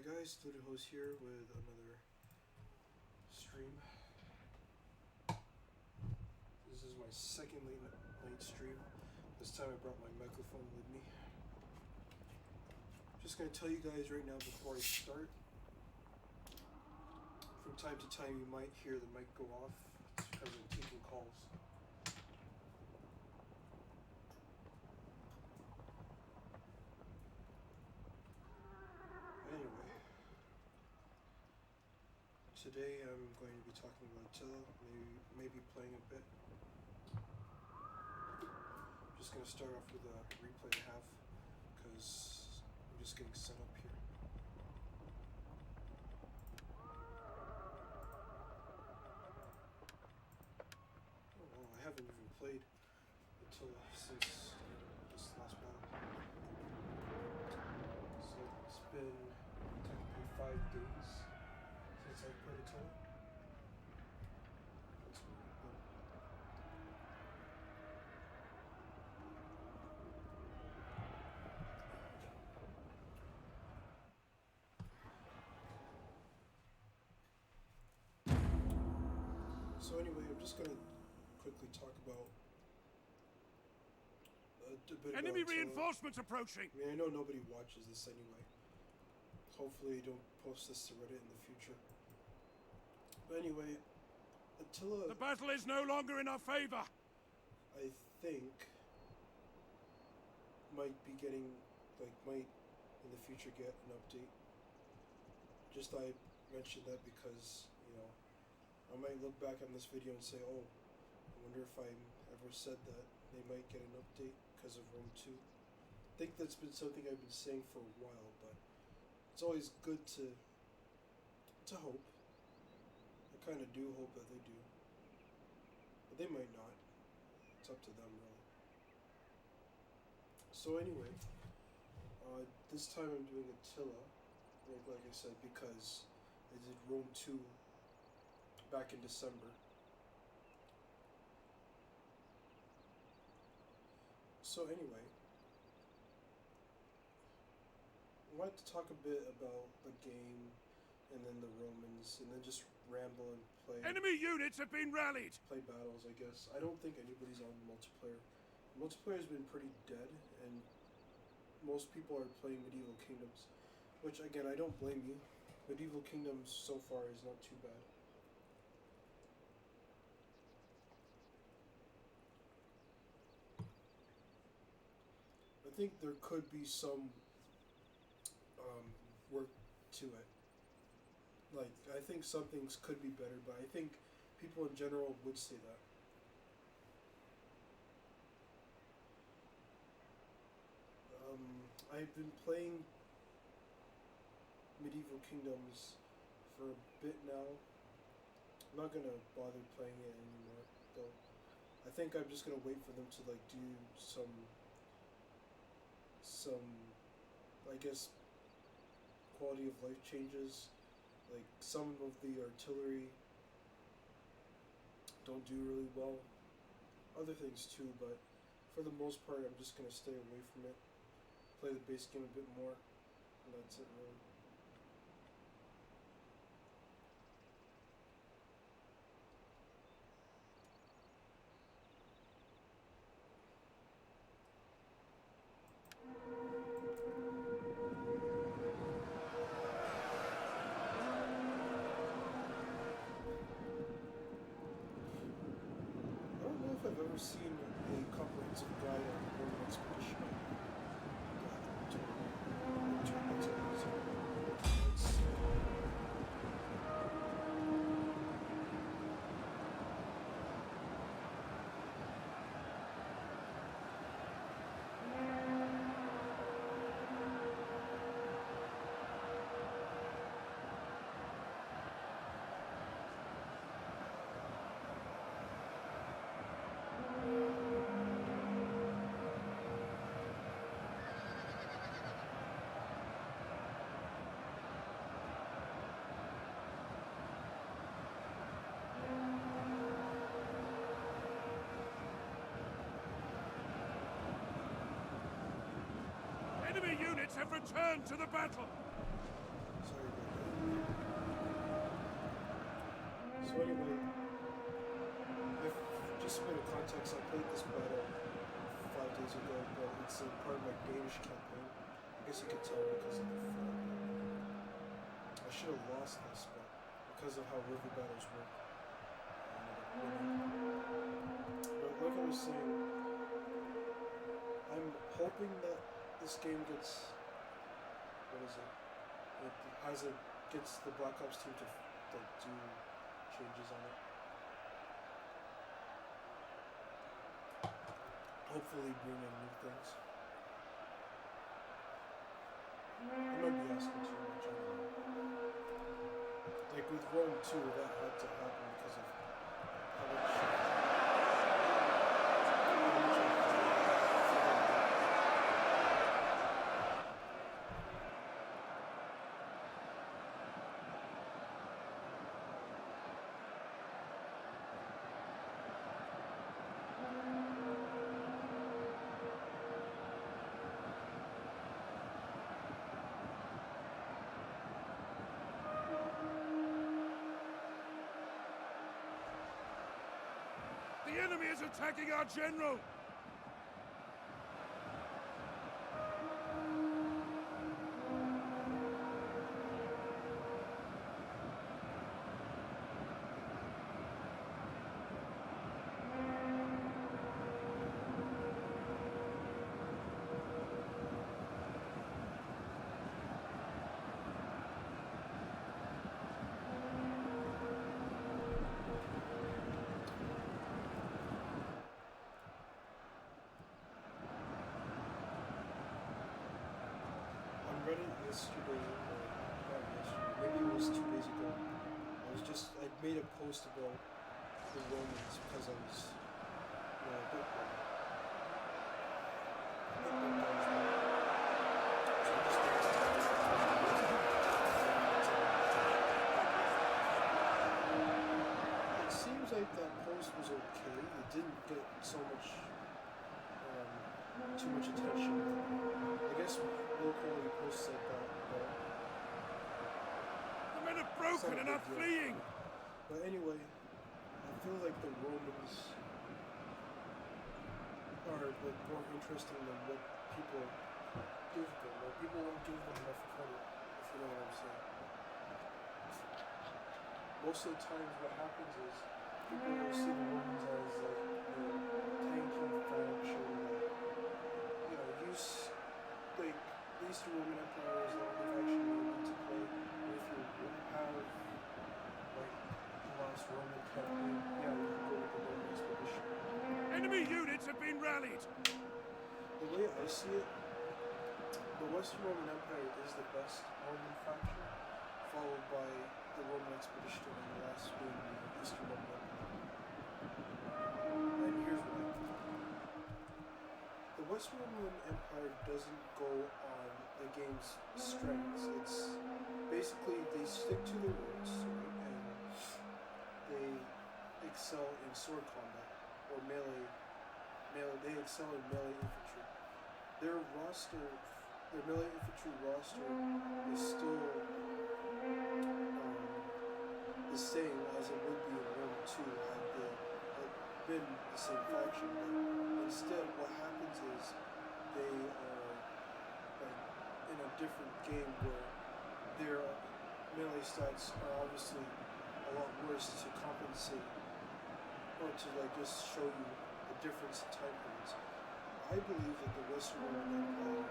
guys, Attila host here with another stream. This is my second late night stream. This time I brought my microphone with me. Just gonna tell you guys right now before I start. From time to time you might hear the mic go off. It's because I'm taking calls. Anyway, today I'm going to be talking about Attila, maybe playing a bit. I'm just going to start off with a replay I have, because I'm just getting set up here. Oh well, I haven't even played Attila since this last battle. So it's been technically 5 days since I played Attila. That's really good. So anyway, I'm just gonna quickly talk about a bit Enemy about reinforcements approaching! I mean, I know nobody watches this anyway. Hopefully, don't post this to Reddit in the future. But anyway, Attila, The battle is no longer in our favor! I think, might be getting, might in the future get an update. Just I mentioned that because, I might look back on this video and say, oh, I wonder if I ever said that they might get an update because of Rome 2. I think that's been something I've been saying for a while, but it's always good to hope. I kind of do hope that they do. But they might not. It's up to them, really. So anyway, this time I'm doing Attila, like I said, because I did Rome 2 back in December. So anyway, I wanted to talk a bit about the game and then the Romans and then just ramble and play. Enemy units have been rallied! Play battles, I guess. I don't think anybody's on multiplayer. Multiplayer has been pretty dead and most people are playing Medieval Kingdoms, which again, I don't blame you. Medieval Kingdoms so far is not too bad. I think there could be some work to it. I think some things could be better, but I think people in general would say that. I've been playing Medieval Kingdoms for a bit now. I'm not gonna bother playing it anymore, though. I think I'm just gonna wait for them to do some I guess quality of life changes. Some of the artillery don't do really well. Other things too, but for the most part I'm just gonna stay away from it. Play the base game a bit more, and that's it really. I don't know if I've ever seen a comprehensive guide on Roman expedition. Enemy units have returned to the battle! So Sorry about that. So anyway, just a bit of context, I played this battle 5 days ago, but it's a part of my Danish campaign. I guess you could tell because of the flag. I should have lost this, but because of how river battles work, I ended up winning. But like I was saying, I'm hoping that this game gets, what is it? Gets the Black Ops team to like do changes on it. Hopefully bring in new things. I might be asking too much, I don't know. Like with Rome 2, that had to happen because of how much The enemy is attacking our general! Reddit yesterday, or not yesterday, maybe it was 2 days ago. I made a post about the Romans because I was, a bit bummed out. So I just it seems like that post was okay. It didn't get so much, too much attention. I guess locally posts like that, but The men are broken and are fleeing! But anyway, I feel like the Romans are like more interesting than what people give them. Like people don't give them enough credit, if you know what I'm saying. Most of the times what happens is people will see the Romans as like the tanky faction that, use like the Eastern Roman Empire is the only faction you need to play. And if you have like the last Roman campaign, yeah, you can go with the Roman expedition. Enemy units have been rallied! The way I see it, the Western Roman Empire is the best Roman faction, followed by the Roman expedition, and the last being the Eastern Roman Empire. And here's why. The Western Roman Empire doesn't go on the game's strengths. It's basically they stick to their roots, right? And they excel in sword combat or melee. They excel in melee infantry. Their melee infantry roster is still the same as it would be in Rome 2 had they been the same faction. But instead, what happens is they are like in a different game where their melee stats are obviously a lot worse to compensate or to like just show you the difference in time periods. I believe that the Western Roman Empire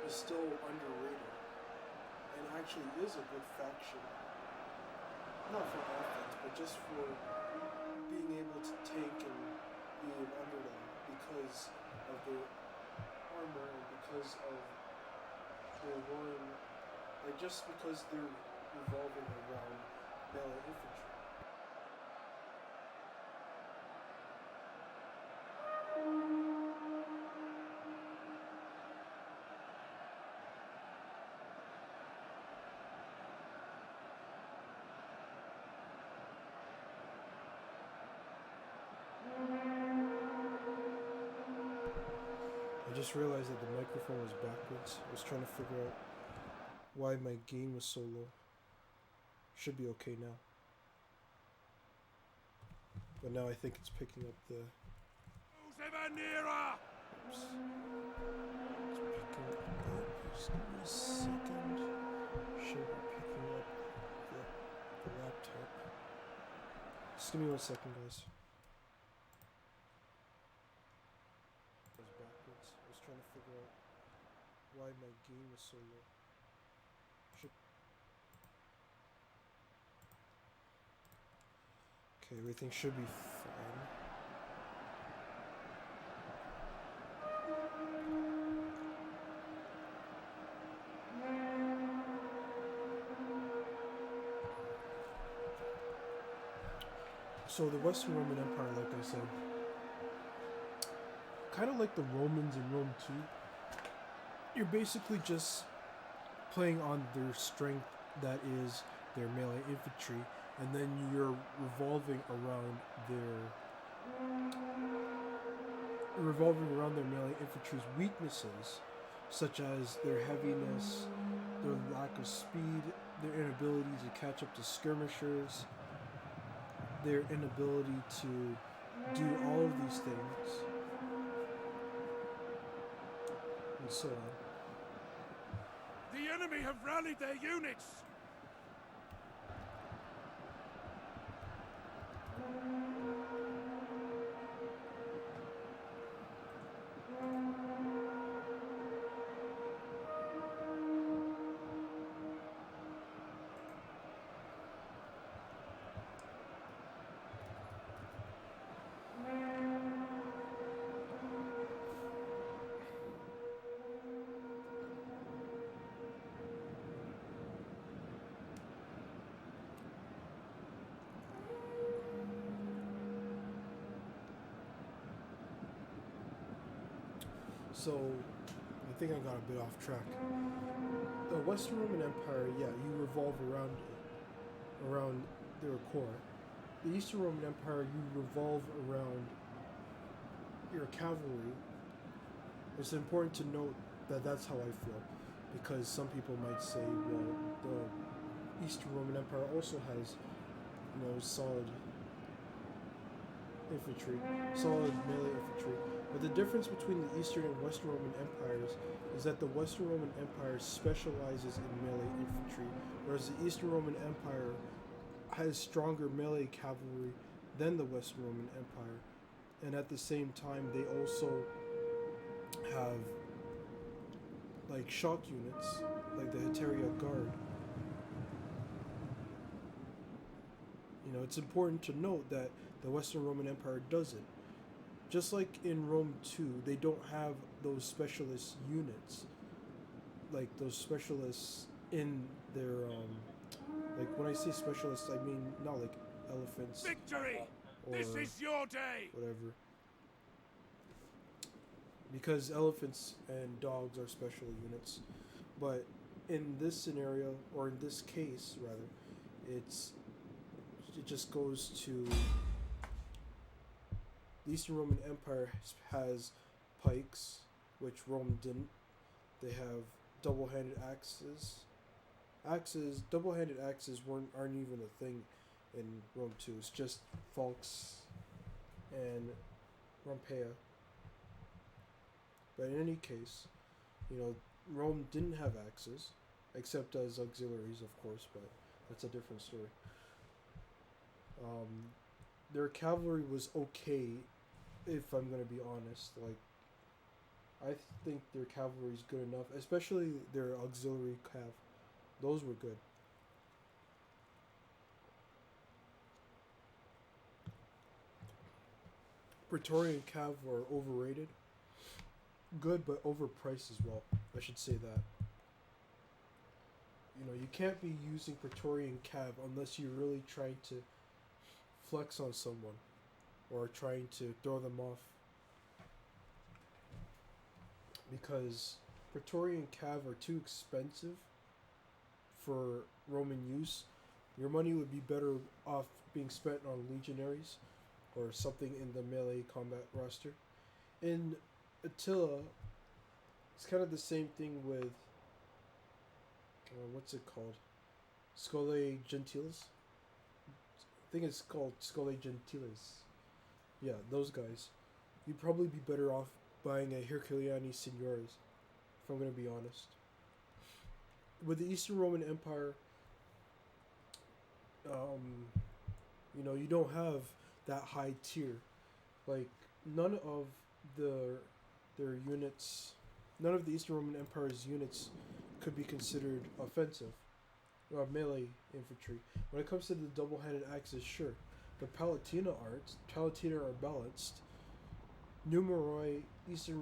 is still underrated and actually is a good faction. Not for offense, but just for being able to tank and be an underdog because of their armor and because of their warring, like just because they're revolving around melee infantry. I just realized that the microphone was backwards. I was trying to figure out why my gain was so low. Should be okay now. But now I think it's picking up the... Who's ever nearer? Oops. It's picking up... Just give me a second. Should be picking up the laptop. Just give me 1 second, guys. I was backwards. I was trying to figure out why my gain was so low. Okay, everything should be fine. So the Western Roman Empire, like I said, kind of like the Romans in Rome too, you're basically just playing on their strength, that is their melee infantry, and then you're revolving around their melee infantry's weaknesses, such as their heaviness, their lack of speed, their inability to catch up to skirmishers, their inability to do all of these things, and so on. The enemy have rallied their units. So, I think I got a bit off track. The Western Roman Empire, yeah, you revolve around their core. The Eastern Roman Empire, you revolve around your cavalry. It's important to note that that's how I feel, because some people might say, well, the Eastern Roman Empire also has, solid infantry, solid melee infantry. But the difference between the Eastern and Western Roman Empires is that the Western Roman Empire specializes in melee infantry, whereas the Eastern Roman Empire has stronger melee cavalry than the Western Roman Empire. And at the same time, they also have like shock units, like the Heteria Guard. It's important to note that the Western Roman Empire doesn't. Just like in Rome 2, they don't have those specialist units, like those specialists in their, like when I say specialists, I mean not like elephants. Victory! This is your day! Whatever. Because elephants and dogs are special units. But in this scenario, or in this case rather, it just goes to the Eastern Roman Empire has pikes, which Rome didn't. They have double-handed axes. Double-handed axes aren't even a thing in Rome 2. It's just Falx and Rompea. But in any case, Rome didn't have axes, except as auxiliaries, of course, but that's a different story. Their cavalry was okay, if I'm going to be honest. Like, I think their cavalry is good enough, especially their auxiliary cav. Those were good. Praetorian cav are overrated. Good, but overpriced as well. I should say that. You can't be using Praetorian cav unless you're really trying to flex on someone or trying to throw them off, because Praetorian cav are too expensive for Roman use. Your money would be better off being spent on legionaries or something in the melee combat roster. In Attila, it's kind of the same thing with what's it called? Scholae Gentiles? I think it's called Scholae Gentiles. Yeah, those guys. You'd probably be better off buying a Herculeani Signoris, if I'm going to be honest. With the Eastern Roman Empire, you don't have that high tier. Like, none of the their units, none of the Eastern Roman Empire's units could be considered offensive or melee infantry. When it comes to the double-handed axes, sure, the Palatina are balanced. Numeroi, Eastern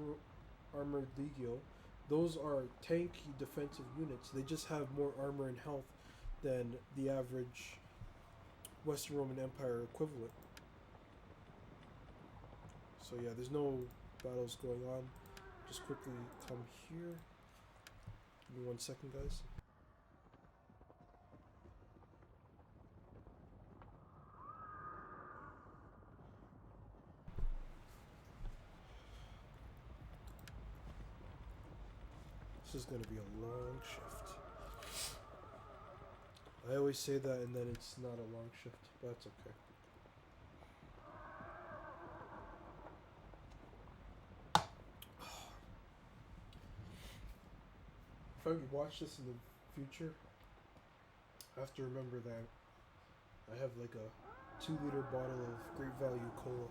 Armored Legio, those are tanky defensive units. They just have more armor and health than the average Western Roman Empire equivalent. So yeah, there's no battles going on. Just quickly come here. Give me 1 second, guys. This is gonna be a long shift. I always say that and then it's not a long shift, but that's okay. If I watch this in the future, I have to remember that I have like a 2-liter bottle of Great Value Cola.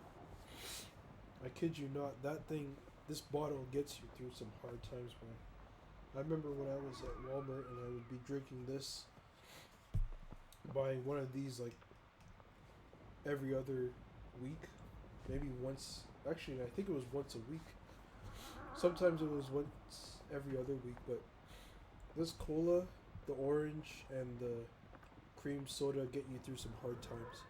I kid you not, this bottle gets you through some hard times, man. I remember when I was at Walmart and I would be drinking this, buying one of these like every other week, maybe once. Actually, I think it was once a week. Sometimes it was once every other week, but this cola, the orange, and the cream soda get you through some hard times.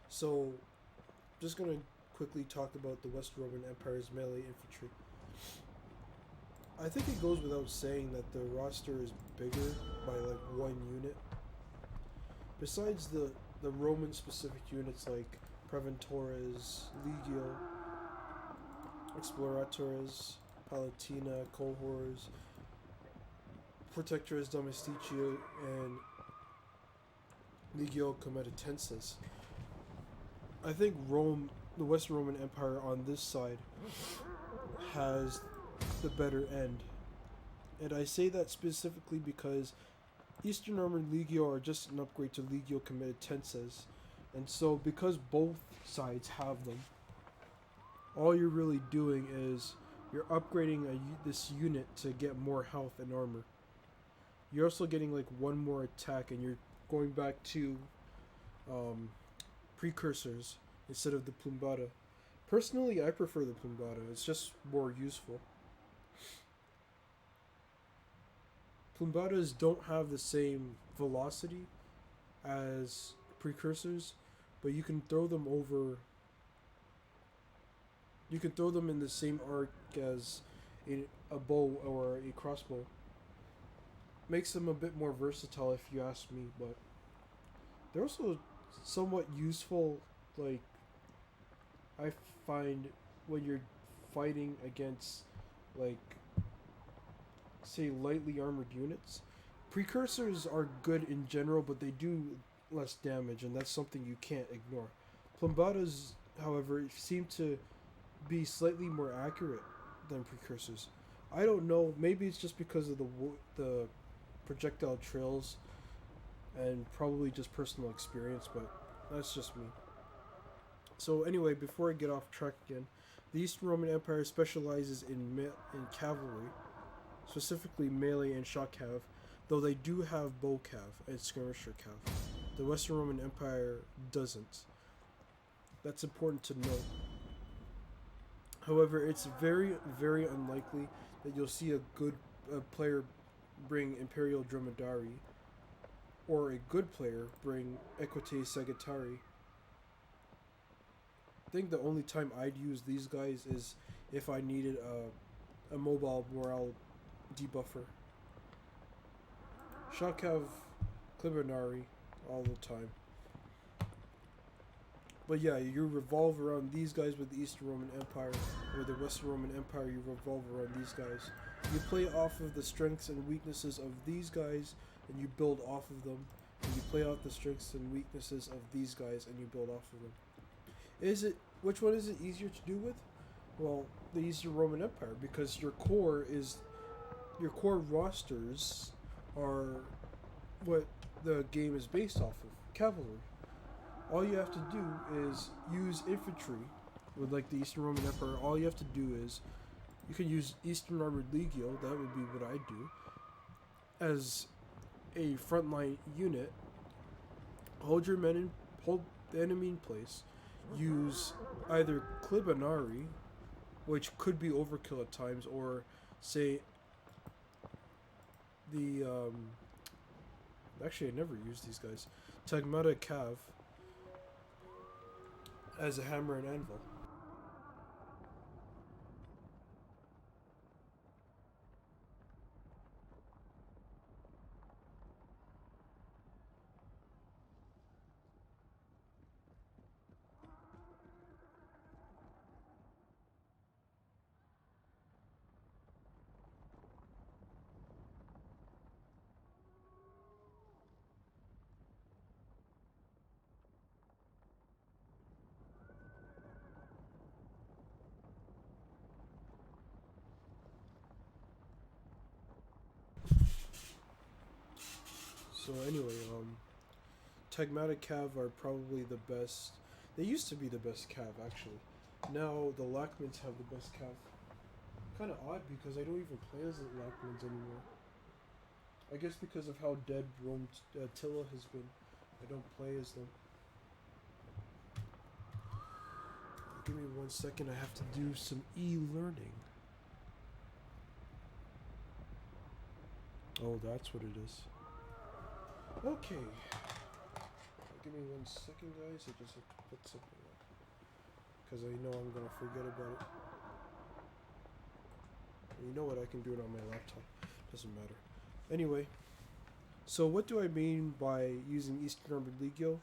So, just gonna quickly talk about the West Roman Empire's melee infantry. I think it goes without saying that the roster is bigger by like 1 unit. Besides the Roman specific units like Preventores, Legio, Exploratores, Palatina, Cohors, Protectores Domesticio, and Legio Comitatenses. I think the Western Roman Empire on this side has the better end. And I say that specifically because Eastern Roman Legio are just an upgrade to Legio Comitatenses. And so because both sides have them, all you're really doing is you're upgrading this unit to get more health and armor. You're also getting like 1 more attack, and you're going back to precursors instead of the Plumbata. Personally, I prefer the Plumbata. It's just more useful. Plumbatas don't have the same velocity as precursors, but you can throw them over. You can throw them in the same arc as a bow or a crossbow. Makes them a bit more versatile, if you ask me, but they're also somewhat useful. Like, I find when you're fighting against, like, say, lightly armored units, precursors are good in general, but they do less damage, and that's something you can't ignore. Plumbatas, however, seem to be slightly more accurate than precursors. I don't know. Maybe it's just because of the projectile trails and probably just personal experience, but that's just me. So anyway, before I get off track again, the Eastern Roman Empire specializes in cavalry, specifically melee and shot cav, though they do have bow cav and skirmisher cav. The Western Roman Empire doesn't. That's important to note. However, it's very, very unlikely that you'll see a good player bring Imperial Dromedari or a good player bring Equites Sagittari. I think the only time I'd use these guys is if I needed a mobile morale debuffer. Shakav Klibernari all the time. But yeah, you revolve around these guys with the Eastern Roman Empire, or the Western Roman Empire, you revolve around these guys. You play off of the strengths and weaknesses of these guys, and you build off of them. And you play off the strengths and weaknesses of these guys, and you build off of them. Which one is it easier to do with? Well, the Eastern Roman Empire, because your core rosters are what the game is based off of, cavalry. All you have to do is use infantry with like the Eastern Roman Emperor. All you have to do is you can use Eastern Armored Legio, that would be what I do, as a frontline unit. Hold the enemy in place. Use either Clibinari, which could be overkill at times, or say the actually I never used these guys. Tagmata Cav as a hammer and anvil. So anyway, Tagmata Cav are probably the best. They used to be the best Cav, actually. Now the Lackmans have the best Cav. Kind of odd because I don't even play as the Lackmans anymore. I guess because of how dead Rome Attila has been, I don't play as them. Give me 1 second, I have to do some e-learning. Oh, that's what it is. Okay. Give me 1 second, guys. I just have to put something up. Because I know I'm going to forget about it. And you know what? I can do it on my laptop. Doesn't matter. Anyway. So what do I mean by using Eastern Armored Legio?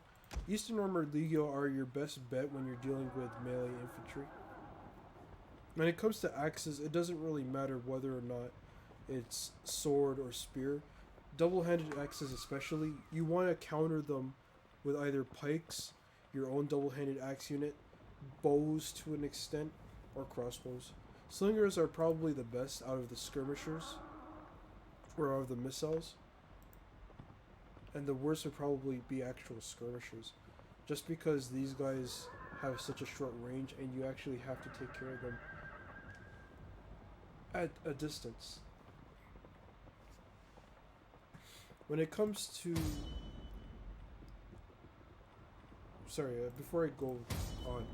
Eastern Armored Legio are your best bet when you're dealing with melee infantry. When it comes to axes, it doesn't really matter whether or not it's sword or spear. Double-handed axes especially, you want to counter them with either pikes, your own double-handed axe unit, bows to an extent, or crossbows. Slingers are probably the best out of the skirmishers, or out of the missiles. And the worst would probably be actual skirmishers. Just because these guys have such a short range and you actually have to take care of them at a distance. When it comes to... Sorry, before I go on.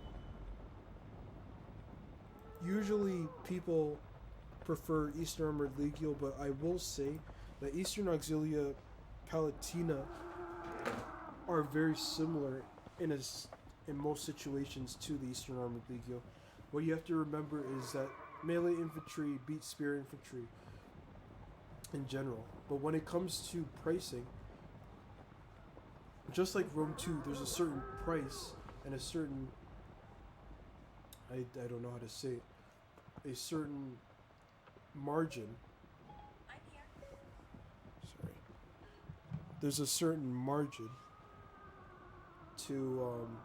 Usually people prefer Eastern Armored Legio, but I will say that Eastern Auxilia Palatina are very similar in most situations to the Eastern Armored Legio. What you have to remember is that melee infantry beats spear infantry in general. But when it comes to pricing, just like Rome 2, there's a certain price and a certain... I don't know how to say it. A certain margin. I'm here. Sorry. There's a certain margin to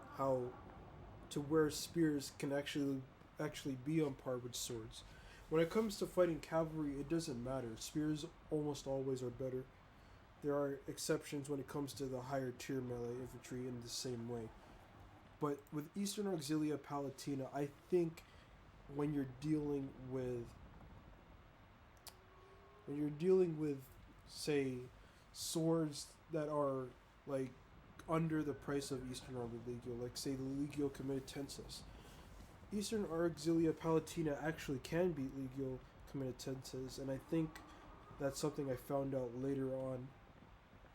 where spears can actually be on par with swords. When it comes to fighting cavalry, it doesn't matter. Spears almost always are better. There are exceptions when it comes to the higher tier melee infantry in the same way. But with Eastern Auxilia Palatina, I think when you're dealing with say swords that are like under the price of Eastern Armored Legio, like say the Legio Comitatensis, Eastern Auxilia Palatina actually can beat Legio Comitatensis, and I think that's something I found out later on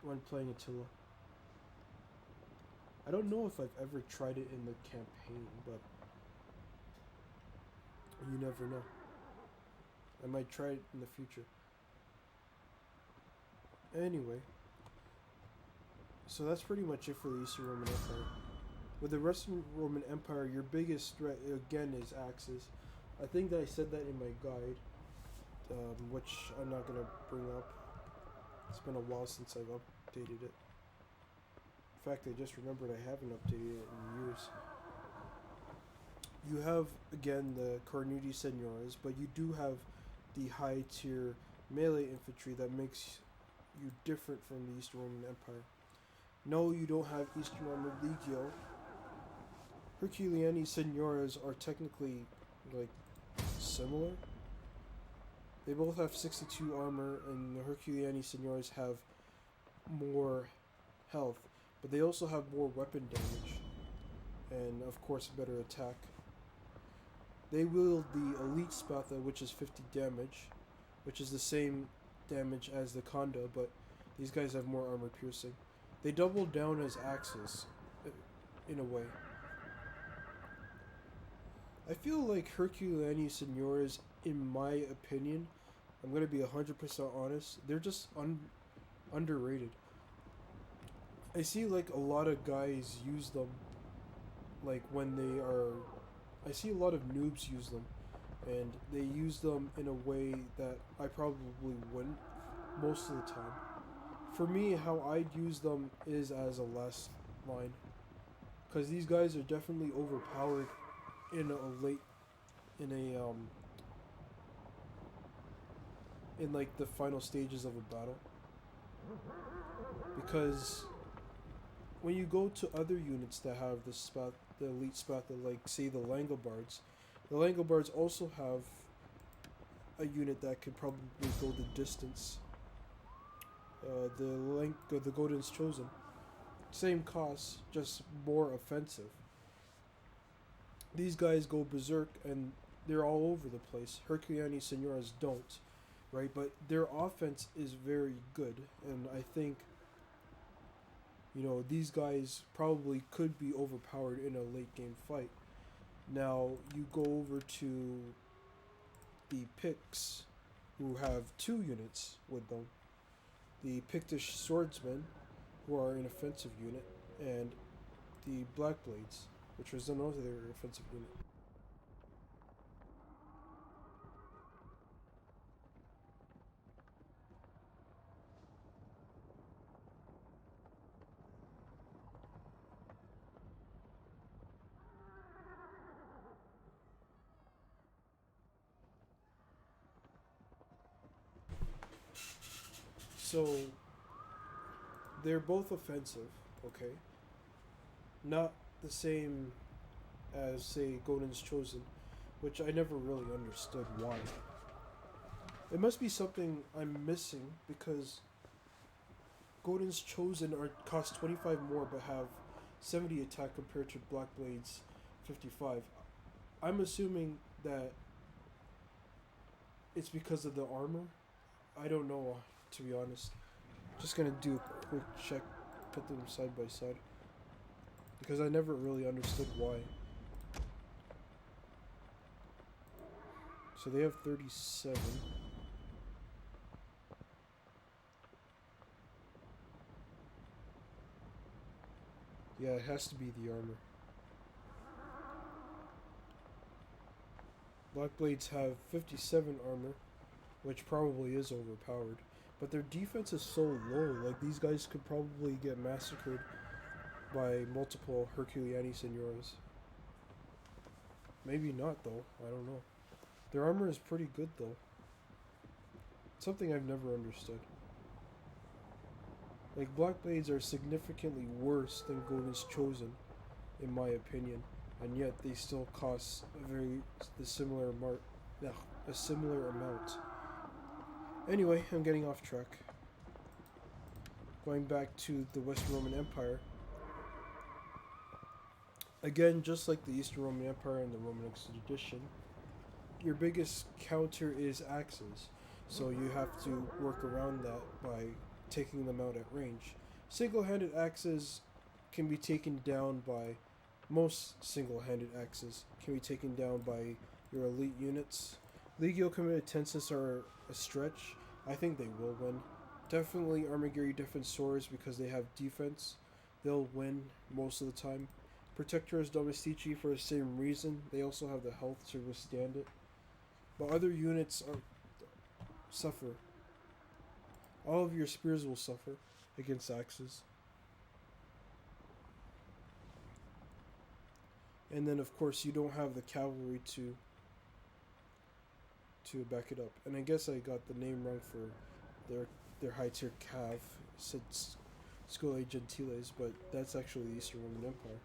when playing Attila. I don't know if I've ever tried it in the campaign, but you never know. I might try it in the future. Anyway, so that's pretty much it for the Eastern Roman Empire. With the Western Roman Empire, your biggest threat again is axes. I think that I said that in my guide, which I'm not gonna bring up. It's been a while since I've updated it. In fact, I just remembered I haven't updated it in years. You have again the Carnudi Senoras, but you do have the high tier melee infantry that makes you different from the Eastern Roman Empire. No, you don't have Eastern Armored Legio. Herculeani Senoras are technically like similar. They both have 62 armor, and the Herculeani Senoras have more health, but they also have more weapon damage, and of course better attack. They wield the Elite Spatha, which is 50 damage, which is the same damage as the Conda, but these guys have more armor piercing. They double down as axes, in a way. I feel like Herculeani Senoras, in my opinion, I'm going to be 100% honest, they're just underrated. I see like a lot of guys use them, like when they are... I see a lot of noobs use them, and they use them in a way that I probably wouldn't most of the time. For me, how I'd use them is as a last line, because these guys are definitely overpowered in in like the final stages of a battle, because when you go to other units that have the elite Spatha, like say the Langobards also have a unit that could probably go the distance. The Golden's Chosen, same cost, just more offensive. These guys go berserk and they're all over the place. Herculeani Senoras don't, right? But their offense is very good, and I think, you know, these guys probably could be overpowered in a late game fight. Now, you go over to the Picts, who have 2 units with them. The Pictish Swordsmen, who are an offensive unit, and the Blackblades, which was another offensive unit. So, they're both offensive, okay? Not the same as, say, Golden's Chosen, which I never really understood why. It must be something I'm missing, because Golden's Chosen cost 25 more but have 70 attack compared to Blackblade's 55. I'm assuming that it's because of the armor. I don't know, to be honest. Just gonna do a quick check, put them side by side, because I never really understood why. So they have 37. Yeah, it has to be the armor. Blackblades have 57 armor, which probably is overpowered. But their defense is so low, like these guys could probably get massacred by multiple Herculeani Senoras. Maybe not though, I don't know. Their armor is pretty good though. Something I've never understood. Like, Blackblades are significantly worse than Golden's Chosen, in my opinion, and yet they still cost a similar amount. Anyway, I'm getting off track. Going back to the Western Roman Empire. Again, just like the Eastern Roman Empire and the Roman Expedition, your biggest counter is axes. So you have to work around that by taking them out at range. Single-handed axes can be taken down by... Most single-handed axes can be taken down by your elite units. Legio Comitatensis are a stretch. I think they will win. Definitely Armigeri Defensores, because they have defense. They'll win most of the time. Protectors Domestici for the same reason. They also have the health to withstand it. But other units suffer. All of your spears will suffer against axes. And then of course you don't have the cavalry to back it up. And I guess I got the name wrong for their high tier cav. Said Scholae Gentiles, but that's actually the Eastern Roman Empire.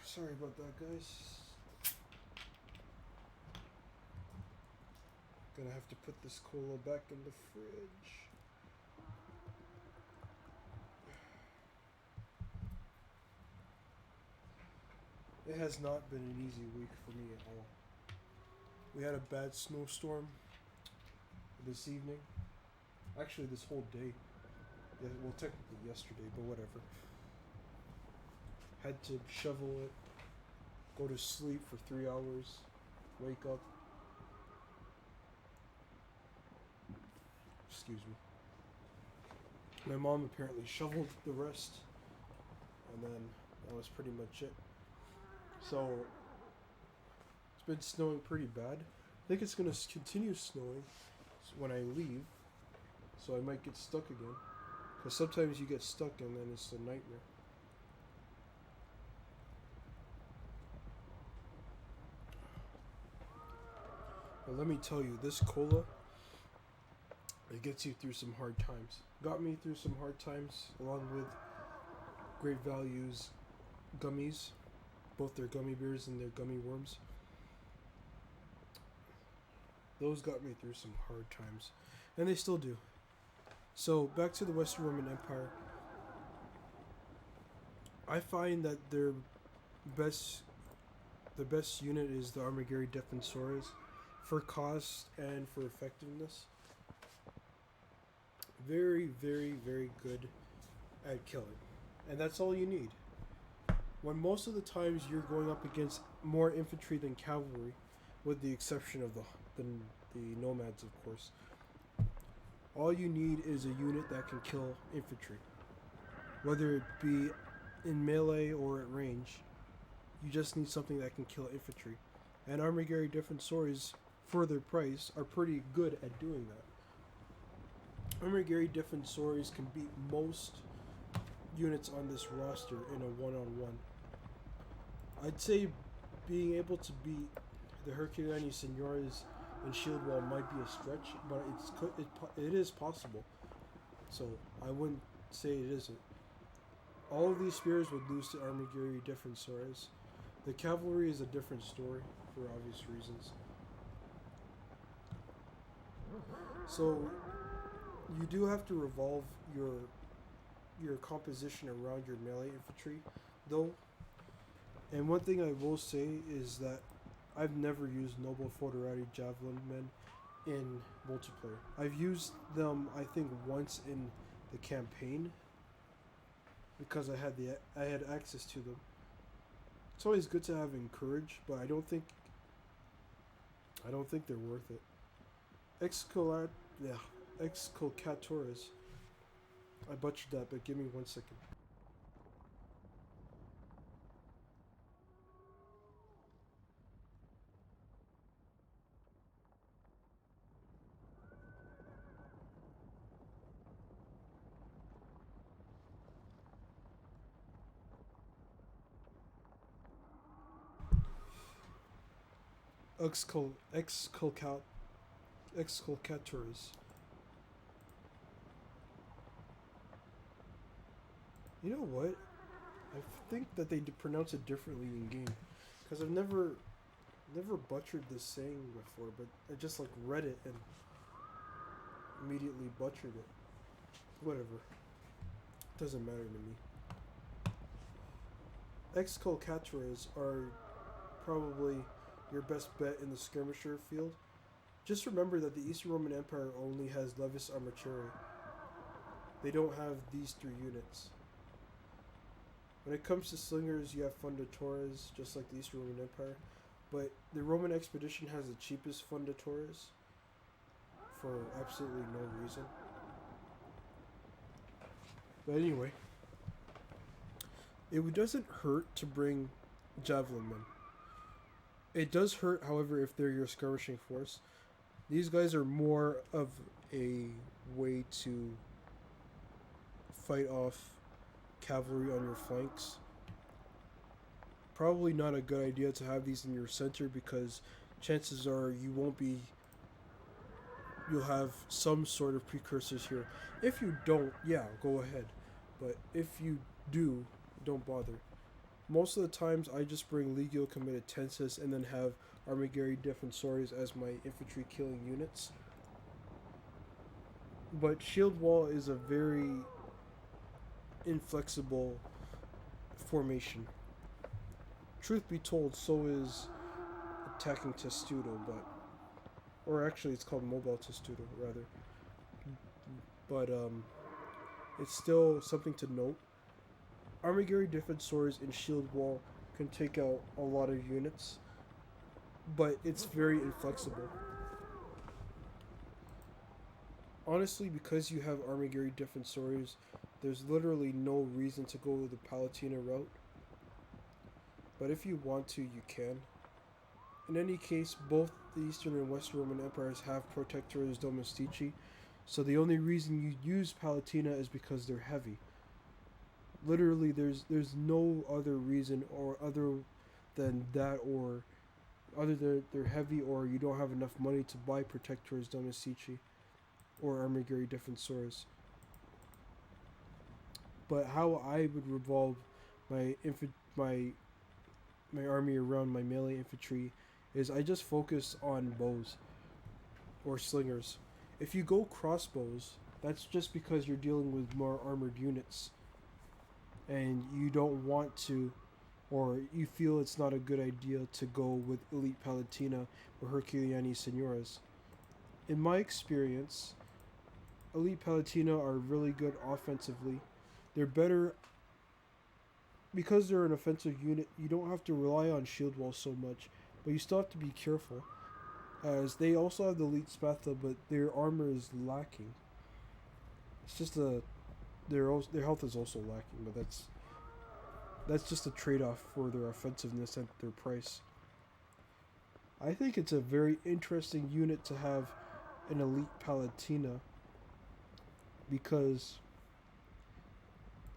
Sorry about that, guys. Gonna have to put this cola back in the fridge. It has not been an easy week for me at all. We had a bad snowstorm this evening. Actually, this whole day. Yeah, well, technically yesterday, but whatever. Had to shovel it, go to sleep for 3 hours, wake up. Excuse me. My mom apparently shoveled the rest, and then that was pretty much it. So, it's been snowing pretty bad. I think it's going to continue snowing when I leave, so I might get stuck again. Because sometimes you get stuck and then it's a nightmare. But let me tell you, this cola, it gets you through some hard times. Got me through some hard times, along with Great Value's gummies, both their gummy bears and their gummy worms. Those got me through some hard times, and they still do. So back to the Western Roman Empire. I find that their best unit is the Armigeri Defensores, for cost and for effectiveness. Very, very, very good at killing. And that's all you need. When most of the times you're going up against more infantry than cavalry, with the exception of the nomads, of course, all you need is a unit that can kill infantry. Whether it be in melee or at range, you just need something that can kill infantry. And Armigeri Defensores for their price, are pretty good at doing that. Armigeri Defensores can beat most units on this roster in a one-on-one. I'd say being able to beat the Herculeani Senores in Shield Wall might be a stretch, but it is possible. So I wouldn't say it isn't. All of these spears would lose to Armigeri Defensores. The cavalry is a different story for obvious reasons. So you do have to revolve your composition around your melee infantry, though. And one thing I will say is that I've never used Noble Foderati Javelin Men in multiplayer. I've used them, I think, once in the campaign because I had access to them. It's always good to have Encourage, but I don't think they're worth it. Exculcatores. I butchered that, but give me 1 second. Exculcatores. You know what? I think that they pronounce it differently in game, because I've never butchered this saying before, but I just like read it and immediately butchered it. Whatever. Doesn't matter to me. Exculcatores are probably your best bet in the skirmisher field. Just remember that the Eastern Roman Empire only has Levis Armature. They don't have these 3 units. When it comes to slingers, you have Fundatores, just like the Eastern Roman Empire. But the Roman Expedition has the cheapest Fundatores for absolutely no reason. But anyway, it doesn't hurt to bring Javelin Men. It does hurt, however, if they're your skirmishing force. These guys are more of a way to fight off cavalry on your flanks. Probably not a good idea to have these in your center, because chances are you'll have some sort of precursors here. If you don't, yeah, go ahead. But if you do, don't bother. Most of the times I just bring Legio Committed Tensis and then have Armigeri Defensores as my infantry killing units. But Shield Wall is a very inflexible formation. Truth be told, so is attacking Testudo, or actually it's called Mobile Testudo, rather. But it's still something to note. Armigeri Defensores in Shield Wall can take out a lot of units, but it's very inflexible. Honestly, because you have Armigeri Defensores, there's literally no reason to go the Palatina route. But if you want to, you can. In any case, both the Eastern and Western Roman Empires have Protectores Domestici, so the only reason you use Palatina is because they're heavy. Literally, there's no other reason or other than that, or other than they're heavy, or you don't have enough money to buy Protectores Domestici or Armigeri Defensores. But how I would revolve my army around my melee infantry is I just focus on bows or slingers. If you go crossbows, that's just because you're dealing with more armored units and you don't want to, or you feel it's not a good idea to go with Elite Palatina or Herculeani Senores. In my experience, Elite Palatina are really good offensively. They're better because they're an offensive unit. You don't have to rely on shield wall so much, but you still have to be careful, as they also have the Elite Spatha, but their armor is lacking. It's just their health is also lacking, but that's just a trade-off for their offensiveness at their price. I think it's a very interesting unit to have an elite Palatina because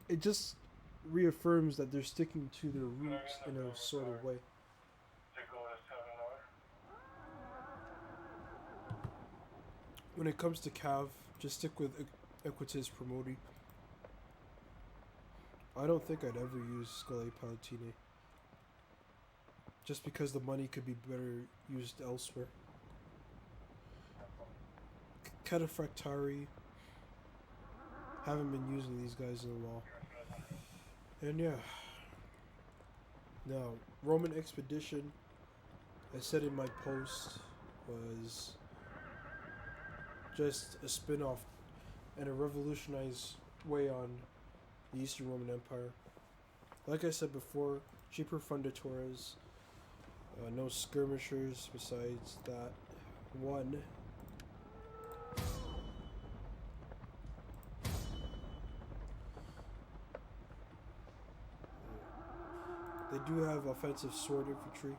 it just reaffirms that they're sticking to their roots in a sort of way. When it comes to Cav, just stick with Equites Promoti. I don't think I'd ever use Scale Palatine. Just because the money could be better used elsewhere. Cataphractari. Haven't been using these guys in a while. And yeah. Now, Roman Expedition, I said in my post, was just a spin-off and a revolutionized way on the Eastern Roman Empire. Like I said before, cheaper fundatores, no skirmishers besides that one. They do have offensive sword infantry,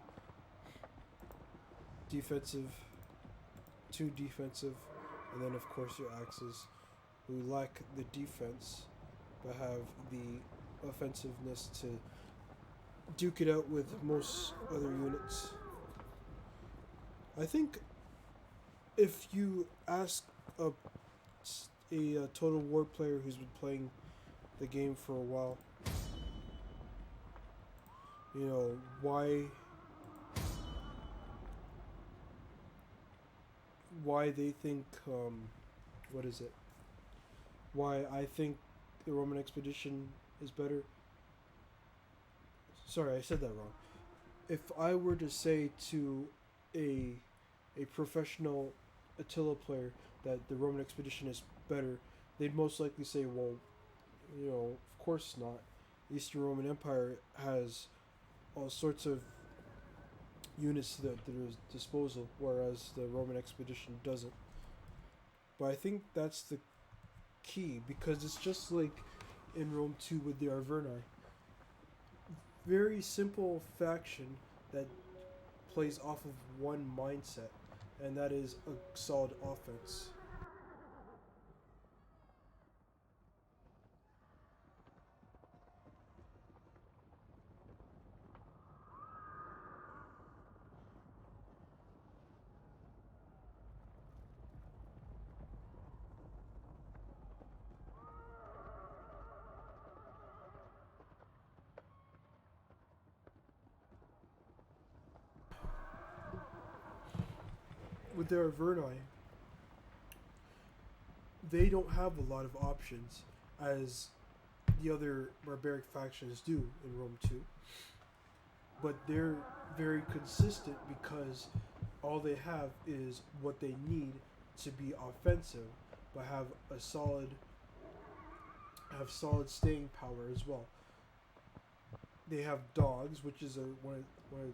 defensive, 2 defensive, and then of course your axes, who lack the defense but have the offensiveness to duke it out with most other units. I think if you ask a Total War player who's been playing the game for a while, you know, why they think, what is it? Why I think the Roman Expedition is better. Sorry, I said that wrong. If I were to say to a professional Attila player that the Roman Expedition is better, they'd most likely say, well, you know, of course not. The Eastern Roman Empire has all sorts of units that are disposal, whereas the Roman Expedition doesn't. But I think that's the key, because it's just like in Rome 2 with the Arverni. Very simple faction that plays off of one mindset, and that is a solid offense. With their Arverni, they don't have a lot of options as the other barbaric factions do in Rome 2. But they're very consistent because all they have is what they need to be offensive, but have solid staying power as well. They have dogs, which is one of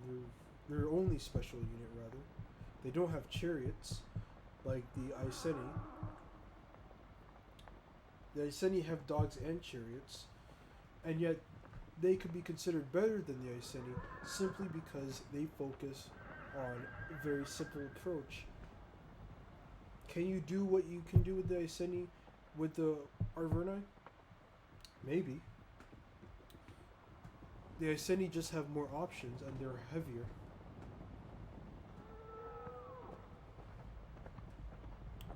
their only special unit rather. They don't have chariots like the Iceni. The Iceni have dogs and chariots, and yet they could be considered better than the Iceni simply because they focus on a very simple approach. Can you do what you can do with the Iceni with the Arverni? Maybe. The Iceni just have more options and they're heavier.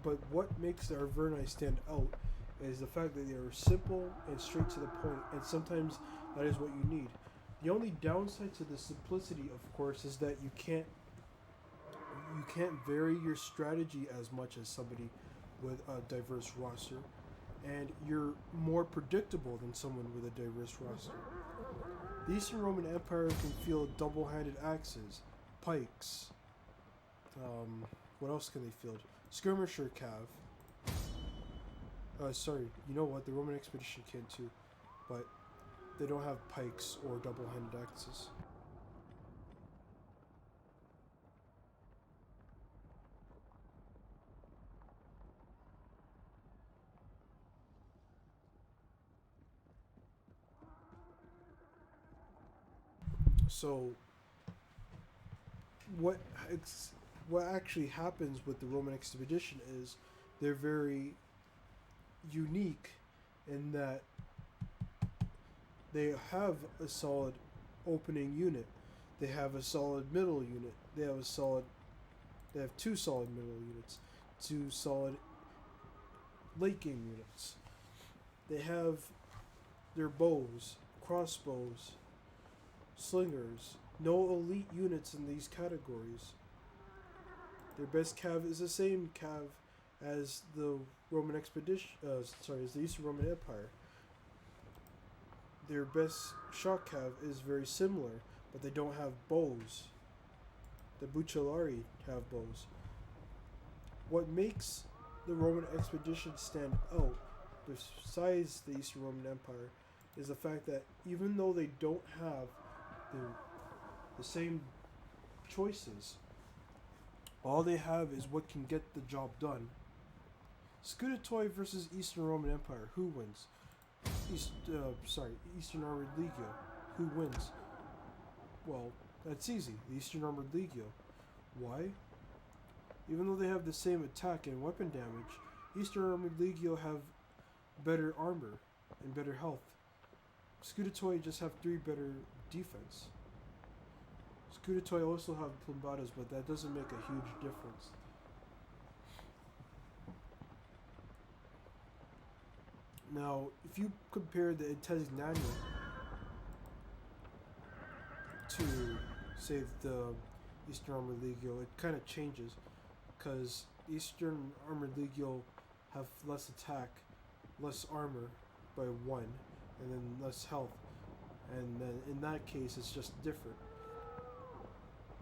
But what makes the Arverni stand out is the fact that they are simple and straight to the point, and sometimes that is what you need. The only downside to the simplicity, of course, is that you can't vary your strategy as much as somebody with a diverse roster, and you're more predictable than someone with a diverse roster. The Eastern Roman Empire can field double-handed axes, pikes. What else can they field? Skirmisher cav. Sorry, you know what? The Roman Expedition can too, but they don't have pikes or double-handed axes. So, what what actually happens with the Roman expedition is they're very unique in that they have a solid opening unit. They have a solid middle unit. They have two solid middle units, two solid late game units. They have their bows, crossbows, slingers. No elite units in these categories. Their best cav is the same cav as the Roman expedition. As the Eastern Roman Empire. Their best shock cav is very similar, but they don't have bows. The Bucellari have bows. What makes the Roman expedition stand out, besides the Eastern Roman Empire, is the fact that even though they don't have the same choices, all they have is what can get the job done. Scudetoi versus Eastern Roman Empire. Who wins? Eastern Armored Legio. Who wins? Well, that's easy. The Eastern Armored Legio. Why? Even though they have the same attack and weapon damage, Eastern Armored Legio have better armor and better health. Scudetoi just have 3 better defense. Scudetoi also have plumbadas, but that doesn't make a huge difference. Now, if you compare the Intezignani to, say, the Eastern Armored Legio, it kind of changes, because Eastern Armored Legio have less attack, less armor by 1, and then less health, and then in that case it's just different.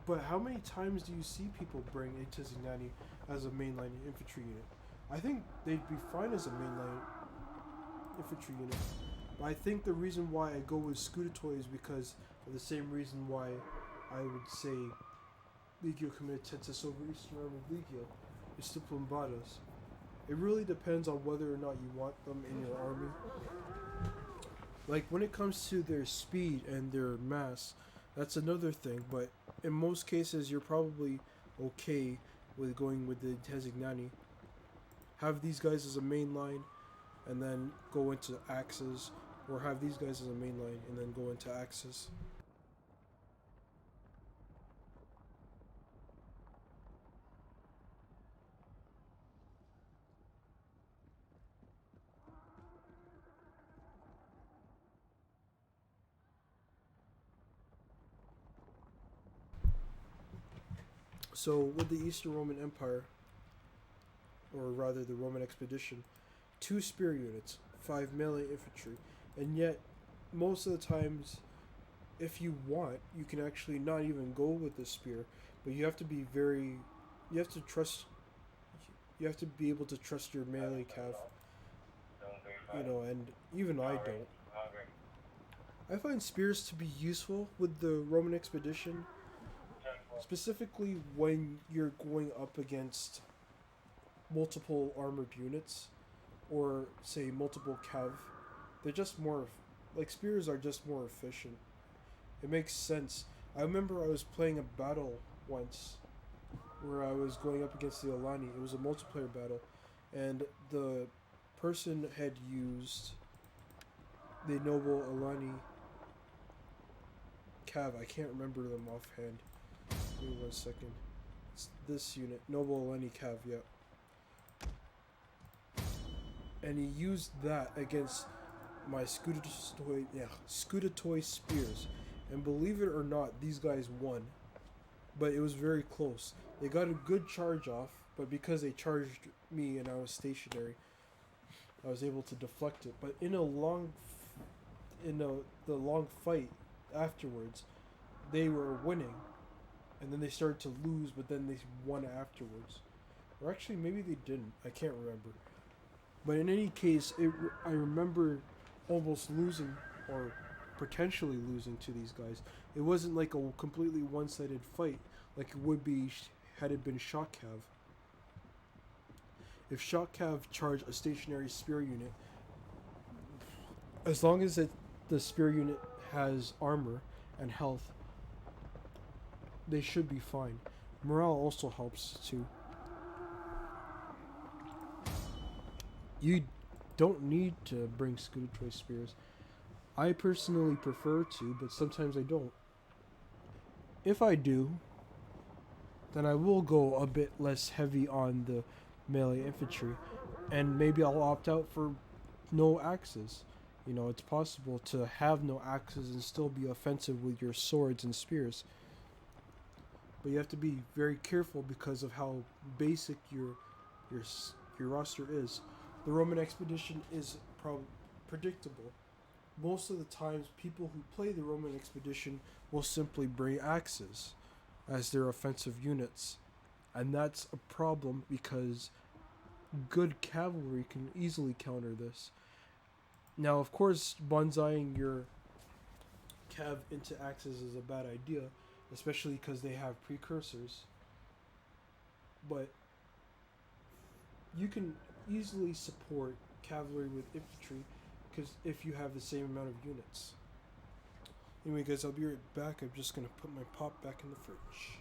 But how many times do you see people bring Intezignani as a mainline infantry unit? I think they'd be fine as a mainline infantry unit. But I think the reason why I go with Scudetoi is because of the same reason why I would say Legio Comitatensis over Eastern Armored Legio is the Plumbadas. It really depends on whether or not you want them in your army. Like, when it comes to their speed and their mass, that's another thing, but in most cases you're probably okay with going with the Intezignani. Have these guys as a main line and then go into axes, or have these guys as a main line and then go into axes. So with the Eastern Roman Empire, or rather the Roman expedition, 2 spear units, 5 melee infantry, and yet most of the times, if you want, you can actually not even go with the spear, but you have to be you have to be able to trust your melee cav, and even I don't. I find spears to be useful with the Roman expedition, specifically when you're going up against multiple armored units, or say multiple cav. They're just more, like, spears are just more efficient. It makes sense. I remember I was playing a battle once where I was going up against the Alani. It was a multiplayer battle, and the person had used the Noble Alani cav. I can't remember them offhand. Give me 1 second. It's this unit, Noble Alani cav, yeah. And he used that against my Scudetoi spears. And believe it or not, these guys won. But it was very close. They got a good charge off, but because they charged me and I was stationary, I was able to deflect it. But in the long fight afterwards, they were winning. And then they started to lose, but then they won afterwards. Or actually, maybe they didn't. I can't remember. But in any case, I remember almost losing, or potentially losing, to these guys. It wasn't like a completely one-sided fight like it would be had it been Shock Cav. If Shock Cav charged a stationary spear unit, as long as the spear unit has armor and health, they should be fine. Morale also helps too. You don't need to bring Scudatroy Spears. I personally prefer to, but sometimes I don't. If I do, then I will go a bit less heavy on the melee infantry, and maybe I'll opt out for no axes. You know, it's possible to have no axes and still be offensive with your swords and spears. But you have to be very careful because of how basic your roster is. The Roman expedition is predictable. Most of the times, people who play the Roman expedition will simply bring axes as their offensive units, and that's a problem because good cavalry can easily counter this. Now, of course, bonsaiing your cav into axes is a bad idea, especially because they have precursors. But you can easily support cavalry with infantry because if you have the same amount of units. Anyway, guys, I'll be right back. I'm just gonna put my pop back in the fridge.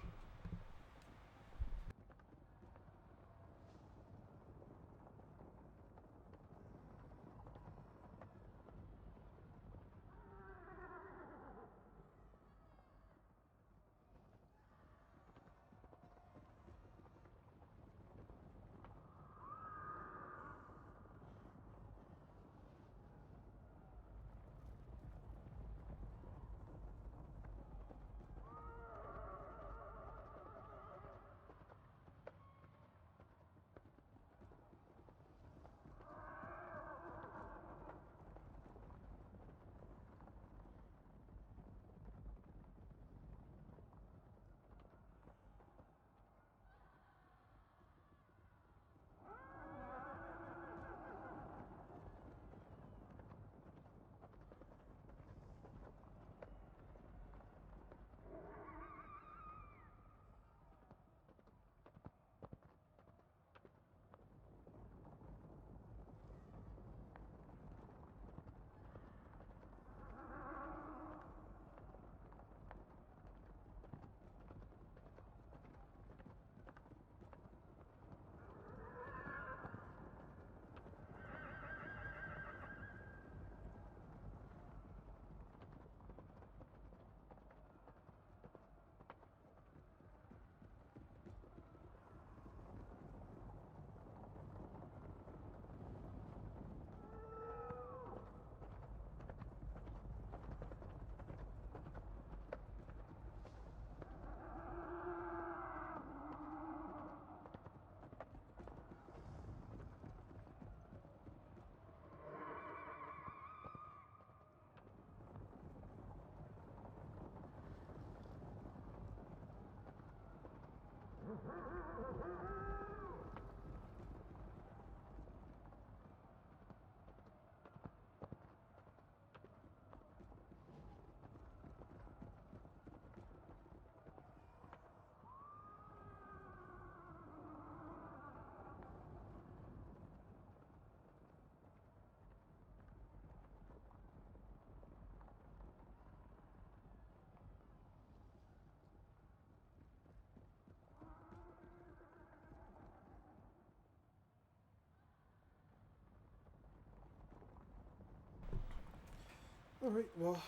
Alright, well,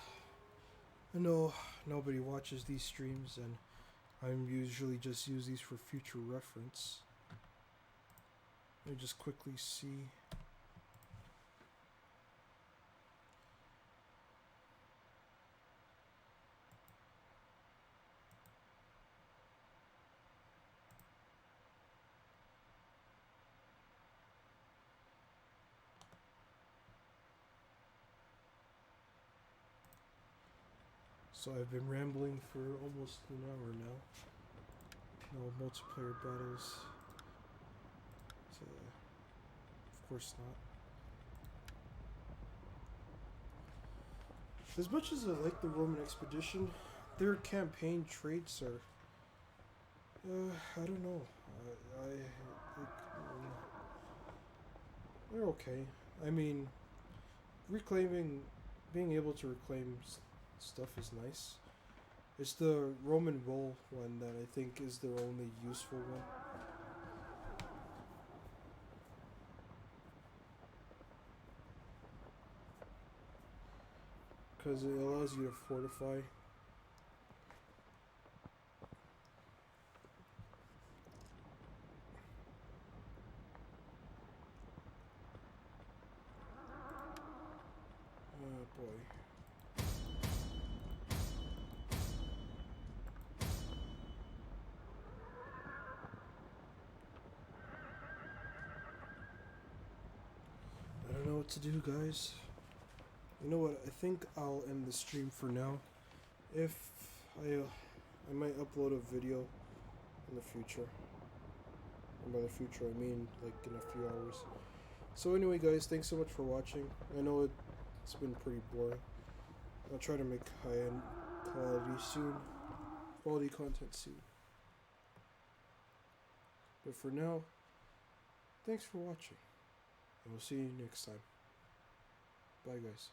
I know nobody watches these streams, and I'm usually just use these for future reference. Let me just quickly see. So I've been rambling for almost an hour now. No multiplayer battles. So, of course not. As much as I like the Roman expedition, their campaign traits are, I don't know. They're okay. I mean, being able to reclaim stuff is nice. It's the Roman wool one that I think is their only useful one. Because it allows you to fortify. Oh boy. I don't know what to do, guys. You know what? I think I'll end the stream for now. If I might upload a video in the future. And by the future, I mean like in a few hours. So anyway, guys, thanks so much for watching. I know it's been pretty boring. I'll try to make high-end quality content soon. But for now, thanks for watching. And we'll see you next time. Bye, guys.